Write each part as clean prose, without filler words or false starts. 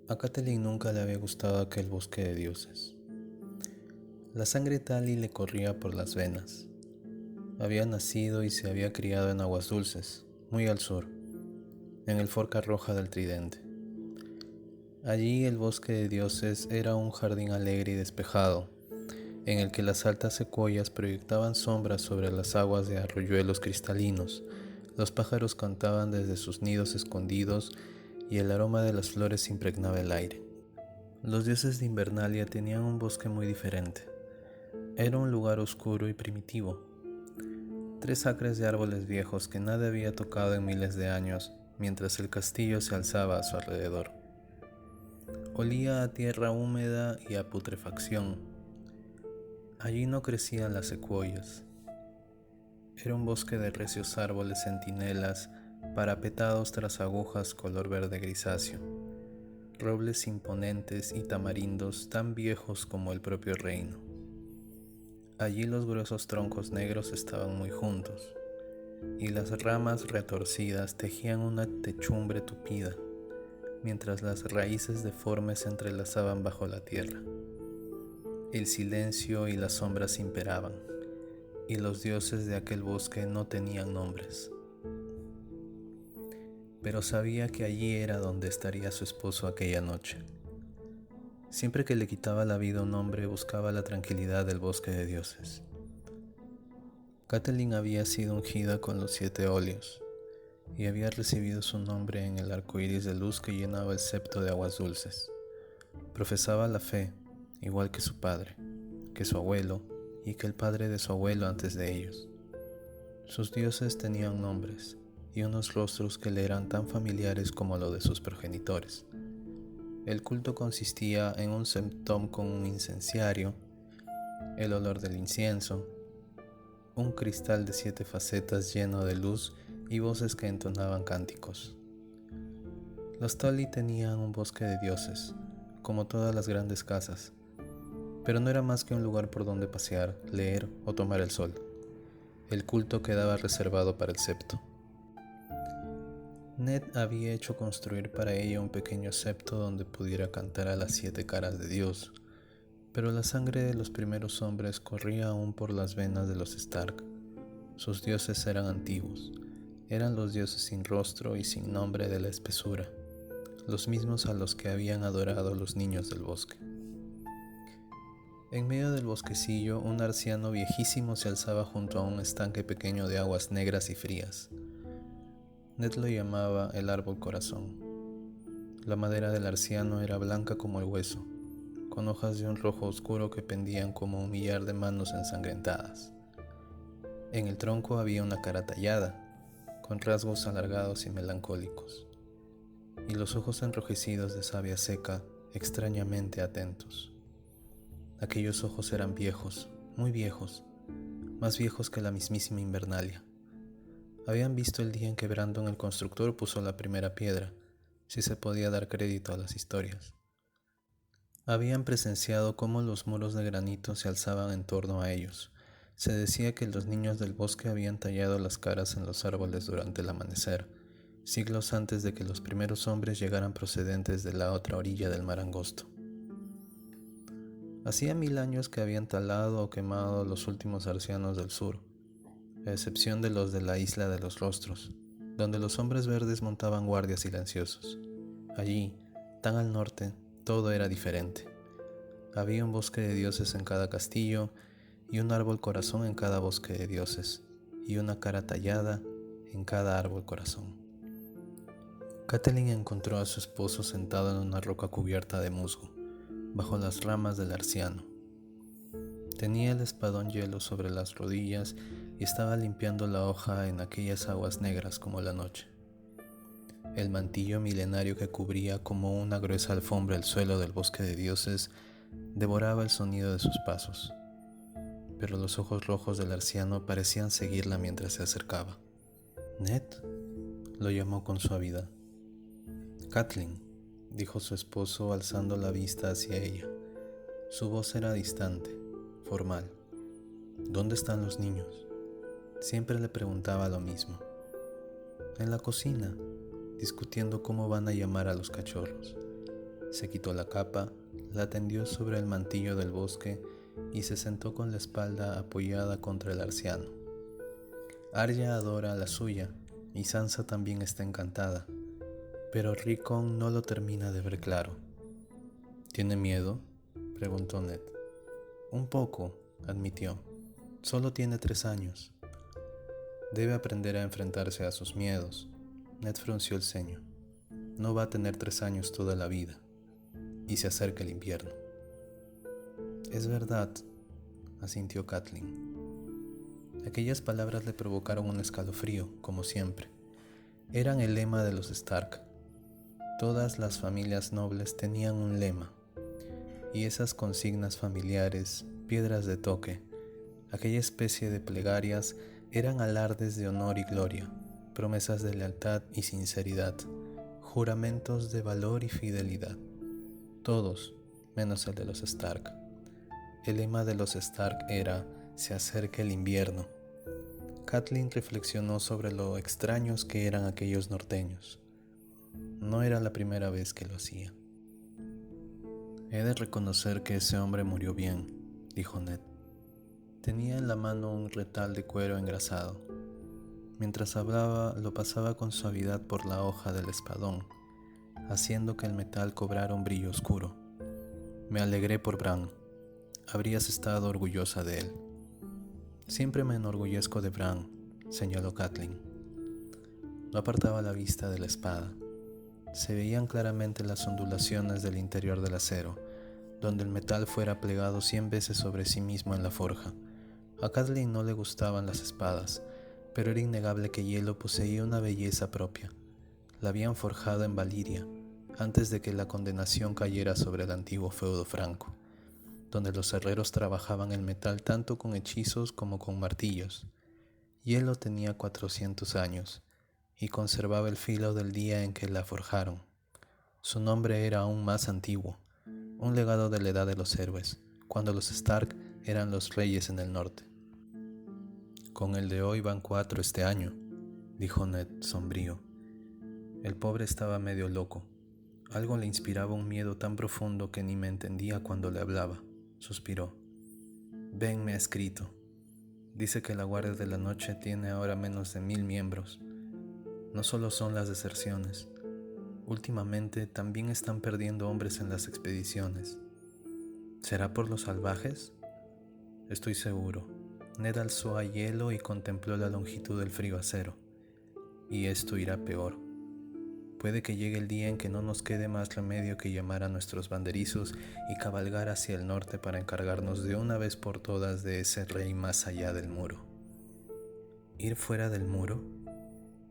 A Kathleen nunca le había gustado aquel bosque de dioses. La sangre Tali le corría por las venas. Había nacido y se había criado en Aguas Dulces, muy al sur, en el Forca Roja del Tridente. Allí el bosque de dioses era un jardín alegre y despejado, en el que las altas secuoyas proyectaban sombras sobre las aguas de arroyuelos cristalinos. Los pájaros cantaban desde sus nidos escondidos y el aroma de las flores impregnaba el aire. Los dioses de Invernalia tenían un bosque muy diferente. Era un lugar oscuro y primitivo. 3 acres de árboles viejos que nadie había tocado en miles de años, mientras el castillo se alzaba a su alrededor. Olía a tierra húmeda y a putrefacción. Allí no crecían las secuoyas. Era un bosque de recios árboles centinelas, parapetados tras agujas color verde grisáceo, robles imponentes y tamarindos tan viejos como el propio reino. Allí los gruesos troncos negros estaban muy juntos, y las ramas retorcidas tejían una techumbre tupida, mientras las raíces deformes se entrelazaban bajo la tierra. El silencio y las sombras imperaban, y los dioses de aquel bosque no tenían nombres. Pero sabía que allí era donde estaría su esposo aquella noche. Siempre que le quitaba la vida a un hombre, buscaba la tranquilidad del bosque de dioses. Kathleen había sido ungida con los 7 óleos y había recibido su nombre en el arco iris de luz que llenaba el septo de Aguas Dulces. Profesaba la fe, igual que su padre, que su abuelo y que el padre de su abuelo antes de ellos. Sus dioses tenían nombres y unos rostros que le eran tan familiares como los de sus progenitores. El culto consistía en un septum con un incenciario, el olor del incienso, un cristal de 7 facetas lleno de luz y voces que entonaban cánticos. Los Tali tenían un bosque de dioses, como todas las grandes casas, pero no era más que un lugar por donde pasear, leer o tomar el sol. El culto quedaba reservado para el septo. Ned había hecho construir para ella un pequeño septo donde pudiera cantar a las 7 caras de Dios, pero la sangre de los primeros hombres corría aún por las venas de los Stark. Sus dioses eran antiguos, eran los dioses sin rostro y sin nombre de la espesura, los mismos a los que habían adorado los niños del bosque. En medio del bosquecillo, un arciano viejísimo se alzaba junto a un estanque pequeño de aguas negras y frías. Ned lo llamaba el árbol corazón. La madera del arciano era blanca como el hueso, con hojas de un rojo oscuro que pendían como un millar de manos ensangrentadas. En el tronco había una cara tallada, con rasgos alargados y melancólicos, y los ojos enrojecidos de savia seca, extrañamente atentos. Aquellos ojos eran viejos, muy viejos, más viejos que la mismísima Invernalia. Habían visto el día en que Brandon el constructor puso la primera piedra, si se podía dar crédito a las historias. Habían presenciado cómo los muros de granito se alzaban en torno a ellos. Se decía que los niños del bosque habían tallado las caras en los árboles durante el amanecer, siglos antes de que los primeros hombres llegaran procedentes de la otra orilla del mar angosto. Hacía 1000 años que habían talado o quemado los últimos arcianos del sur, a excepción de los de la isla de los rostros, donde los hombres verdes montaban guardias silenciosos. Allí, tan al norte, todo era diferente. Había un bosque de dioses en cada castillo y un árbol corazón en cada bosque de dioses, y una cara tallada en cada árbol corazón. Kathleen encontró a su esposo sentado en una roca cubierta de musgo, bajo las ramas del arciano. Tenía el espadón hielo sobre las rodillas y estaba limpiando la hoja en aquellas aguas negras como la noche. El mantillo milenario que cubría como una gruesa alfombra el suelo del bosque de dioses devoraba el sonido de sus pasos, pero los ojos rojos del arciano parecían seguirla mientras se acercaba. «Ned», lo llamó con suavidad. «Kathleen», dijo su esposo alzando la vista hacia ella. Su voz era distante, formal. «¿Dónde están los niños?». Siempre le preguntaba lo mismo. «En la cocina, discutiendo cómo van a llamar a los cachorros». Se quitó la capa, la tendió sobre el mantillo del bosque y se sentó con la espalda apoyada contra el arciano. Arya adora a la suya y Sansa también está encantada, pero Rickon no lo termina de ver claro. ¿Tiene miedo?, preguntó Ned. Un poco, admitió. Solo tiene 3 años. Debe aprender a enfrentarse a sus miedos. Ned frunció el ceño. No va a tener 3 años toda la vida. Y se acerca el invierno. Es verdad, asintió Catelyn. Aquellas palabras le provocaron un escalofrío, como siempre. Eran el lema de los Stark. Todas las familias nobles tenían un lema. Y esas consignas familiares, piedras de toque, aquella especie de plegarias, eran alardes de honor y gloria, promesas de lealtad y sinceridad, juramentos de valor y fidelidad. Todos, menos el de los Stark. El lema de los Stark era: se acerca el invierno. Catelyn reflexionó sobre lo extraños que eran aquellos norteños. No era la primera vez que lo hacía. He de reconocer que ese hombre murió bien, dijo Ned. Tenía en la mano un retal de cuero engrasado. Mientras hablaba, lo pasaba con suavidad por la hoja del espadón, haciendo que el metal cobrara un brillo oscuro. Me alegré por Bran. Habrías estado orgullosa de él. Siempre me enorgullezco de Bran, señaló Catelyn. No apartaba la vista de la espada. Se veían claramente las ondulaciones del interior del acero, donde el metal fuera plegado 100 veces sobre sí mismo en la forja. A Catelyn no le gustaban las espadas, pero era innegable que Hielo poseía una belleza propia. La habían forjado en Valiria, antes de que la condenación cayera sobre el antiguo feudo franco, donde los herreros trabajaban el metal tanto con hechizos como con martillos. Hielo tenía 400 años y conservaba el filo del día en que la forjaron. Su nombre era aún más antiguo, un legado de la edad de los héroes, cuando los Stark eran los reyes en el norte. Con el de hoy van 4 este año, dijo Ned sombrío. El pobre estaba medio loco. Algo le inspiraba un miedo tan profundo que ni me entendía cuando le hablaba. Suspiró. Ben me ha escrito. Dice que la Guardia de la Noche tiene ahora menos de 1000 miembros. No solo son las deserciones. Últimamente también están perdiendo hombres en las expediciones. ¿Será por los salvajes? Estoy seguro. Ned alzó a Hielo y contempló la longitud del frío acero. Y esto irá peor. Puede que llegue el día en que no nos quede más remedio que llamar a nuestros banderizos y cabalgar hacia el norte para encargarnos de una vez por todas de ese rey más allá del muro. ¿Ir fuera del muro?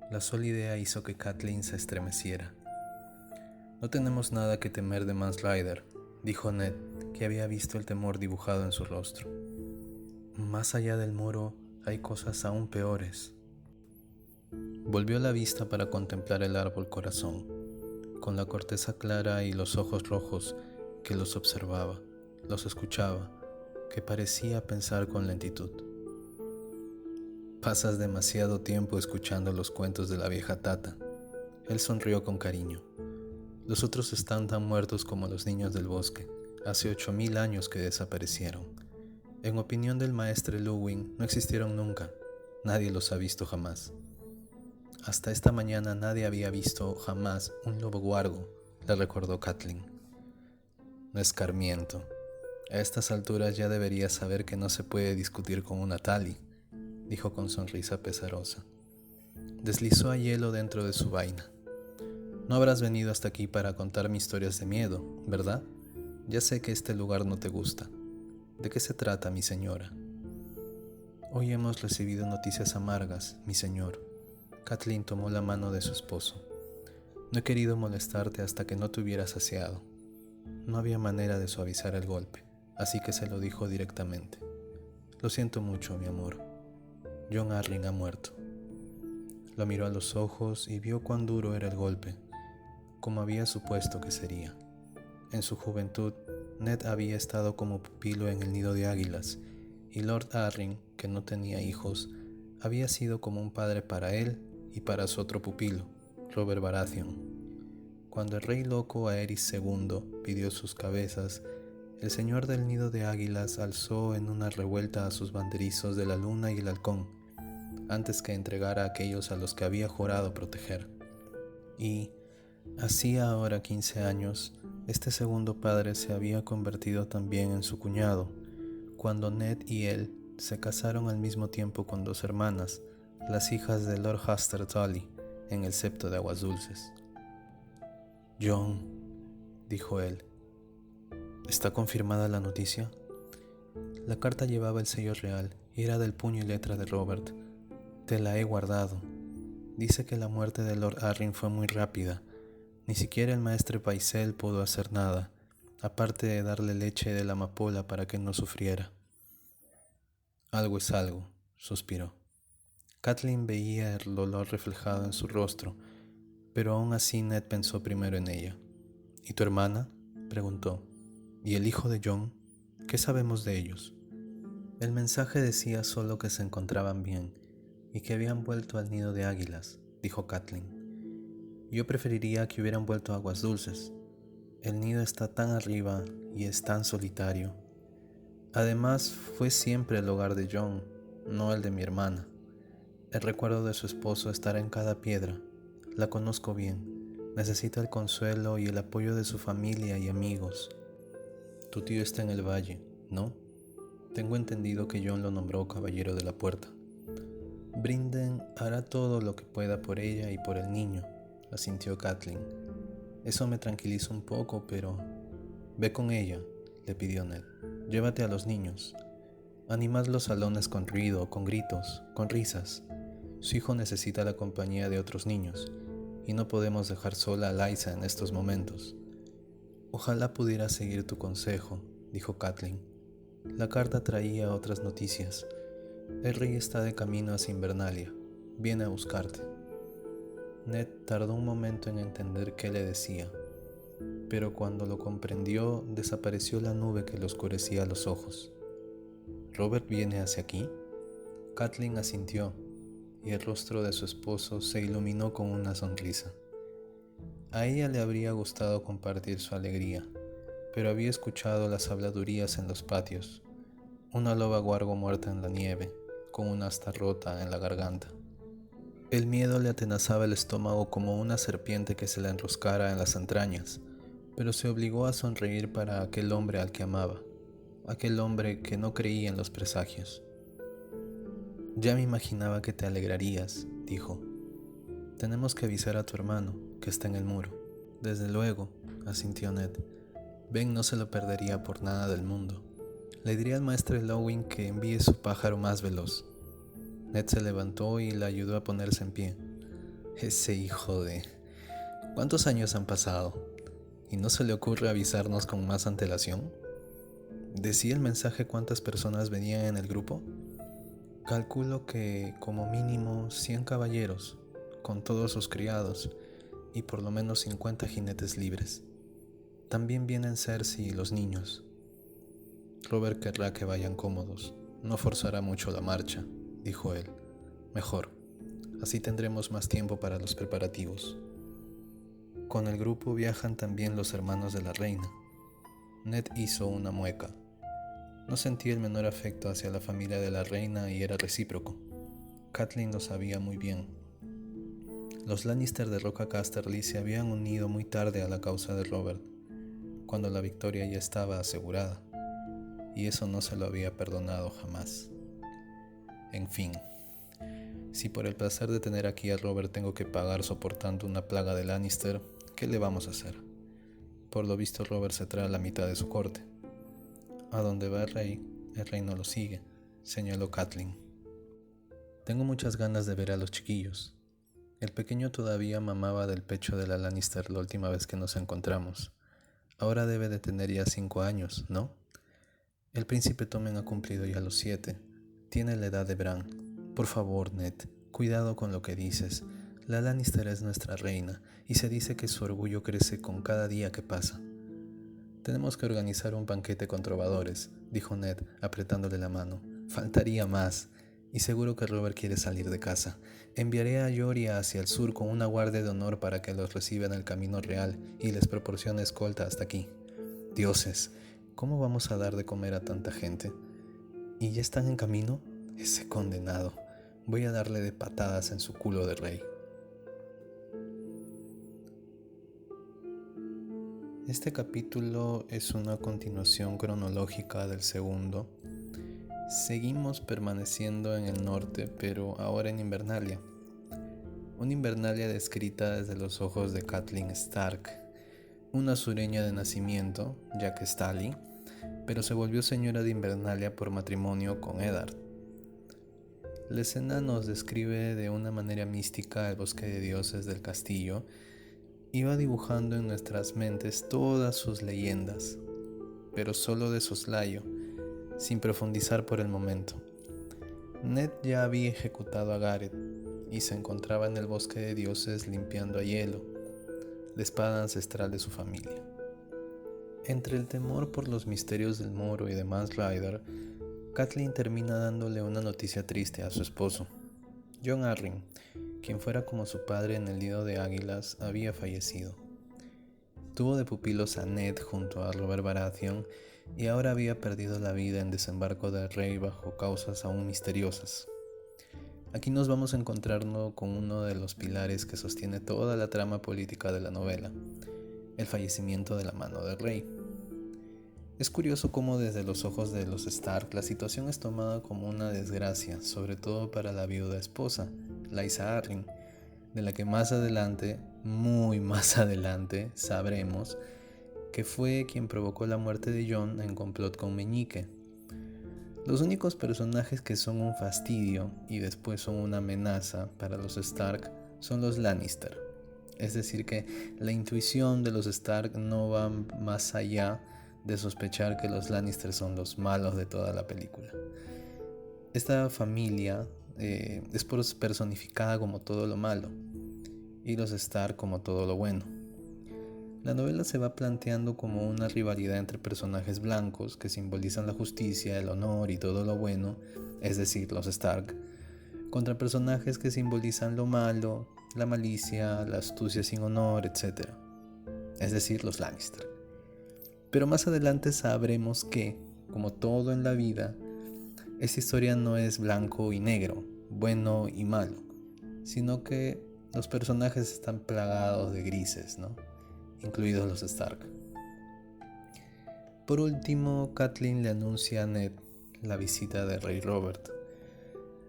La sola idea hizo que Catelyn se estremeciera. No tenemos nada que temer de Mance Rayder, dijo Ned, que había visto el temor dibujado en su rostro. Más allá del muro hay cosas aún peores. Volvió la vista para contemplar el árbol corazón, con la corteza clara y los ojos rojos que los observaba, los escuchaba, que parecía pensar con lentitud. Pasas demasiado tiempo escuchando los cuentos de la vieja Tata. Él sonrió con cariño. Los otros están tan muertos como los niños del bosque. Hace 8000 años que desaparecieron. En opinión del maestre Luwin, no existieron nunca. Nadie los ha visto jamás. Hasta esta mañana nadie había visto jamás un lobo huargo, le recordó Catelyn. No escarmiento. A estas alturas ya deberías saber que no se puede discutir con una Tali, dijo con sonrisa pesarosa. Deslizó a Hielo dentro de su vaina. No habrás venido hasta aquí para contarme historias de miedo, ¿verdad? Ya sé que este lugar no te gusta. ¿De qué se trata, mi señora? Hoy hemos recibido noticias amargas, mi señor. Catelyn tomó la mano de su esposo. No he querido molestarte hasta que no te hubieras saciado. No había manera de suavizar el golpe, así que se lo dijo directamente. Lo siento mucho, mi amor. Jon Arryn ha muerto. Lo miró a los ojos y vio cuán duro era el golpe, como había supuesto que sería. En su juventud, Ned había estado como pupilo en el nido de águilas, y Lord Arryn, que no tenía hijos, había sido como un padre para él y para su otro pupilo, Robert Baratheon. Cuando el rey loco Aerys II pidió sus cabezas, el señor del nido de águilas alzó en una revuelta a sus banderizos de la luna y el halcón, antes que entregara a aquellos a los que había jurado proteger. Y, hacía ahora 15 años, este segundo padre se había convertido también en su cuñado, cuando Ned y él se casaron al mismo tiempo con 2 hermanas, las hijas de Lord Huster Tully, en el Septo de Aguas Dulces. «Jon», dijo él, «¿está confirmada la noticia?» La carta llevaba el sello real y era del puño y letra de Robert. «Te la he guardado. Dice que la muerte de Lord Arryn fue muy rápida. Ni siquiera el maestre Pycelle pudo hacer nada, aparte de darle leche de la amapola para que no sufriera». «Algo es algo», suspiró. Catelyn veía el dolor reflejado en su rostro, pero aún así Ned pensó primero en ella. «¿Y tu hermana?», preguntó. «¿Y el hijo de Jon? ¿Qué sabemos de ellos?» El mensaje decía solo que se encontraban bien y que habían vuelto al nido de águilas, dijo Catelyn. «Yo preferiría que hubieran vuelto a Aguas Dulces. El nido está tan arriba y es tan solitario. Además, fue siempre el hogar de Jon, no el de mi hermana. El recuerdo de su esposo estará en cada piedra. La conozco bien. Necesita el consuelo y el apoyo de su familia y amigos. Tu tío está en el valle, ¿no? Tengo entendido que Jon lo nombró caballero de la puerta. Brinden hará todo lo que pueda por ella y por el niño», asintió Catelyn. «Eso me tranquiliza un poco, pero...» «Ve con ella», le pidió Ned. «Llévate a los niños. Animad los salones con ruido, con gritos, con risas. Su hijo necesita la compañía de otros niños, y no podemos dejar sola a Lysa en estos momentos». «Ojalá pudiera seguir tu consejo», dijo Catelyn. La carta traía otras noticias. «El rey está de camino hacia Invernalia. Viene a buscarte». Ned tardó un momento en entender qué le decía, pero cuando lo comprendió, desapareció la nube que le oscurecía los ojos. «¿Robert viene hacia aquí?» Catelyn asintió, y el rostro de su esposo se iluminó con una sonrisa. A ella le habría gustado compartir su alegría, pero había escuchado las habladurías en los patios. Una loba guargo muerta en la nieve, con una asta rota en la garganta. El miedo le atenazaba el estómago como una serpiente que se le enroscara en las entrañas, pero se obligó a sonreír para aquel hombre al que amaba, aquel hombre que no creía en los presagios. «Ya me imaginaba que te alegrarías», dijo. «Tenemos que avisar a tu hermano, que está en el muro». «Desde luego», asintió Ned. «Ben no se lo perdería por nada del mundo. Le diría al maestre Lowin que envíe su pájaro más veloz». Ned se levantó y la ayudó a ponerse en pie. «Ese hijo de... ¿Cuántos años han pasado? ¿Y no se le ocurre avisarnos con más antelación?» ¿Decía el mensaje cuántas personas venían en el grupo? «Calculo que como mínimo 100 caballeros, con todos sus criados, y por lo menos 50 jinetes libres. También vienen Cersei y los niños. Robert querrá que vayan cómodos. No forzará mucho la marcha», dijo él. «Mejor. Así tendremos más tiempo para los preparativos». «Con el grupo viajan también los hermanos de la reina». Ned hizo una mueca. No sentía el menor afecto hacia la familia de la reina y era recíproco. Catelyn lo sabía muy bien. Los Lannister de Roca Casterly se habían unido muy tarde a la causa de Robert, cuando la victoria ya estaba asegurada, y eso no se lo había perdonado jamás. En fin, si por el placer de tener aquí a Robert tengo que pagar soportando una plaga de Lannister, ¿qué le vamos a hacer? Por lo visto Robert se trae la mitad de su corte. A donde va el rey no lo sigue, señaló Catelyn. «Tengo muchas ganas de ver a los chiquillos. El pequeño todavía mamaba del pecho de la Lannister la última vez que nos encontramos. Ahora debe de tener ya 5 años, ¿no? El príncipe Tommen ha cumplido ya los 7. Tiene la edad de Bran. Por favor, Ned, cuidado con lo que dices. La Lannister es nuestra reina, y se dice que su orgullo crece con cada día que pasa». «Tenemos que organizar un banquete con trovadores», dijo Ned, apretándole la mano. «Faltaría más. Y seguro que Robert quiere salir de casa. Enviaré a Yoria hacia el sur con una guardia de honor para que los reciba en el camino real y les proporcione escolta hasta aquí. Dioses, ¿cómo vamos a dar de comer a tanta gente? ¿Y ya están en camino? Ese condenado. Voy a darle de patadas en su culo de rey. Este capítulo es una continuación cronológica del segundo. Seguimos permaneciendo en el norte, pero ahora en Invernalia. Una Invernalia descrita desde los ojos de Catelyn Stark, una sureña de nacimiento, ya que Stally, pero se volvió señora de Invernalia por matrimonio con Eddard. La escena nos describe de una manera mística el bosque de dioses del castillo y va dibujando en nuestras mentes todas sus leyendas, pero solo de soslayo, sin profundizar por el momento. Ned ya había ejecutado a Gareth y se encontraba en el bosque de dioses limpiando a hielo, la espada ancestral de su familia. Entre el temor por los misterios del Moro y de Mance Rayder, Catelyn termina dándole una noticia triste a su esposo. Jon Arryn, quien fuera como su padre en el nido de águilas, había fallecido. Tuvo de pupilos a Ned junto a Robert Baratheon y ahora había perdido la vida en desembarco del rey bajo causas aún misteriosas. Aquí nos vamos a encontrarnos con uno de los pilares que sostiene toda la trama política de la novela, el fallecimiento de la mano del rey. Es curioso cómo desde los ojos de los Stark la situación es tomada como una desgracia, sobre todo para la viuda esposa, Lysa Arryn, de la que más adelante, muy más adelante, sabremos que fue quien provocó la muerte de Jon en complot con Meñique. Los únicos personajes que son un fastidio y después son una amenaza para los Stark son los Lannister. Es decir que la intuición de los Stark no va más allá de sospechar que los Lannister son los malos de toda la película. Esta familia es personificada como todo lo malo y los Stark como todo lo bueno. La novela se va planteando como una rivalidad entre personajes blancos que simbolizan la justicia, el honor y todo lo bueno, es decir, los Stark, contra personajes que simbolizan lo malo, la malicia, la astucia sin honor, etc., es decir, los Lannister. Pero más adelante sabremos que, como todo en la vida, esta historia no es blanco y negro, bueno y malo, sino que los personajes están plagados de grises, ¿no? Incluidos los Stark. Por último, Catelyn le anuncia a Ned la visita del rey Robert.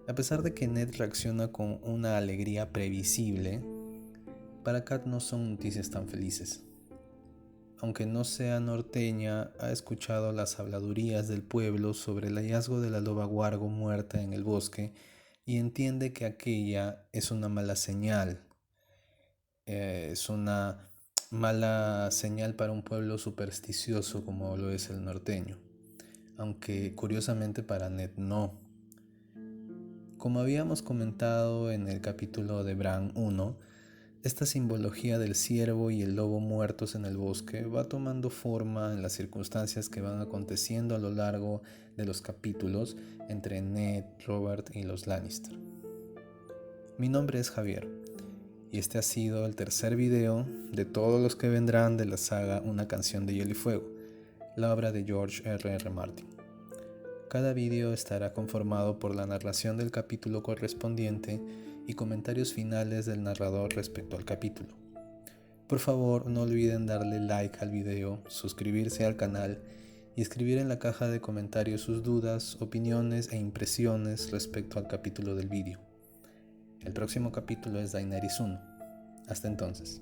A pesar de que Ned reacciona con una alegría previsible, para Cat no son noticias tan felices. Aunque no sea norteña, ha escuchado las habladurías del pueblo sobre el hallazgo de la loba Wargo muerta en el bosque y entiende que aquella es una mala señal. Es una mala señal para un pueblo supersticioso como lo es el norteño, aunque curiosamente para Ned no. Como habíamos comentado en el capítulo de Bran 1, esta simbología del ciervo y el lobo muertos en el bosque va tomando forma en las circunstancias que van aconteciendo a lo largo de los capítulos entre Ned, Robert y los Lannister. Mi nombre es Javier y este ha sido el tercer video de todos los que vendrán de la saga Una canción de hielo y fuego, la obra de George R.R. Martin. Cada video estará conformado por la narración del capítulo correspondiente y comentarios finales del narrador respecto al capítulo. Por favor, no olviden darle like al video, suscribirse al canal y escribir en la caja de comentarios sus dudas, opiniones e impresiones respecto al capítulo del vídeo. El próximo capítulo es Daenerys 1. Hasta entonces.